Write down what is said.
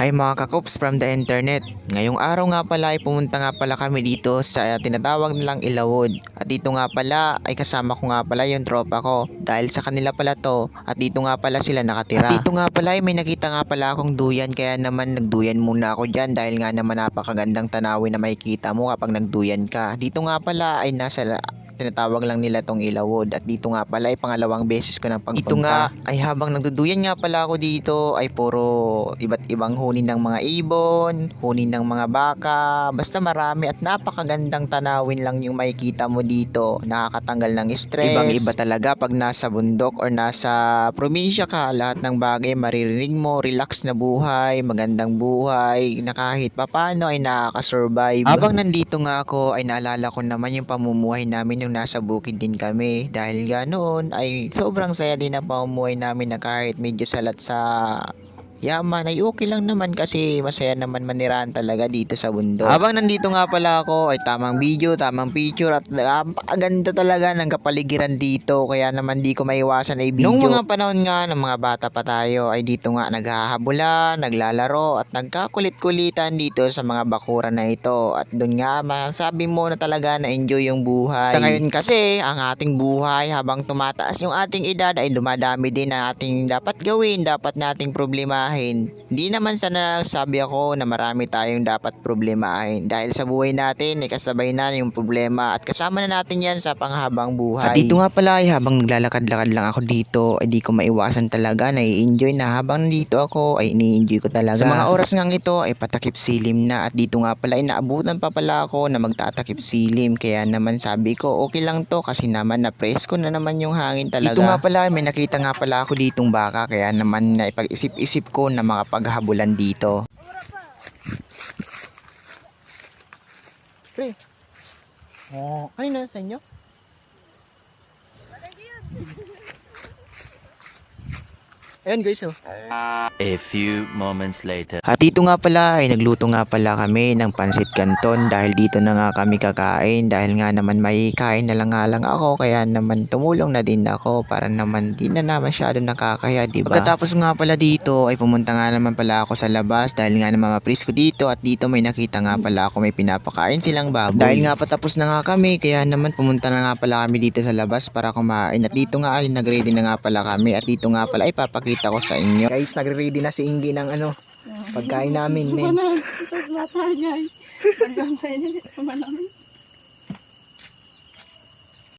Hi mga kakops from the internet. Ngayong araw nga pala ay pumunta nga pala kami dito sa tinatawag nilang Ilawod. At dito nga pala ay kasama ko nga pala yung tropa ko. Dahil sa kanila pala to at dito nga pala sila nakatira. At dito nga pala ay may nakita nga pala akong duyan, kaya naman nagduyan muna ako dyan dahil nga naman napakagandang tanawin na makikita mo kapag nagduyan ka. Dito nga pala ay tinatawag lang nila tong Ilawod at dito nga pala ay pangalawang beses ko nang pagpunta. Dito nga ay habang nagduduyan nga pala ako dito ay puro iba't ibang hunin ng mga ibon, hunin ng mga baka, basta marami at napakagandang tanawin lang yung makikita mo dito. Nakakatanggal ng stress. Ibang iba talaga pag nasa bundok or nasa probinsya ka, lahat ng bagay maririnig mo, relax na buhay, magandang buhay na kahit papano ay nakaka-survive. Habang nandito nga ako ay naalala ko naman yung pamumuhay namin yung nasa bukid din kami, dahil ganoon ay sobrang saya din ang pamumuhay namin na kahit medyo salat sa yaman ay okay lang naman kasi masaya naman manirahan talaga dito sa bundok. Habang nandito nga pala ako ay tamang video, tamang picture at napakaganda talaga ng kapaligiran dito, kaya naman di ko maiwasan ay video. Nung mga panahon nga ng mga bata pa tayo ay dito nga naghahabulan, naglalaro at nagkakulit-kulitan dito sa mga bakuran na ito, at doon nga masabi mo na talaga na enjoy yung buhay. Sa ngayon kasi ang ating buhay habang tumataas yung ating edad ay dumadami din na ating dapat gawin, dapat nating problemahin. Hindi naman sana sabi ako na marami tayong dapat problemahin, dahil sa buhay natin ay kasabay na yung problema at kasama na natin yan sa panghabang buhay. At dito nga pala ay habang naglalakad-lakad lang ako dito ay di ko maiwasan talaga na i-enjoy na habang nandito ako ay ini-enjoy ko talaga. Sa mga oras ngang ito ay patakip silim na at dito nga pala ay naabutan pa pala ako na magtatakip silim, kaya naman sabi ko okay lang to kasi naman na presko na naman yung hangin talaga. Dito nga pala may nakita nga pala ako ditong baka, kaya naman na ipag-isip-isip ko na mga paghabulan dito. Pre, kanina sa inyo? Ayan guys, oh. A few moments later. At dito nga pala ay nagluto nga pala kami ng pansit canton, dahil dito na nga kami kakain, dahil nga naman may kain na lang nga lang ako, kaya naman tumulong na din ako para naman di na masyado nakakaya, diba? Pagkatapos nga pala dito ay pumunta nga naman pala ako sa labas dahil nga naman mapris ko dito, at dito may nakita nga pala ako may pinapakain silang baboy. Dahil nga patapos na nga kami, kaya naman pumunta na nga pala kami dito sa labas para kumain, at dito nga ay nagready na nga pala kami, at dito nga pala ay papakita ko sa inyo. Guys, nagre-ready na si Ingi ng pagkain namin, men.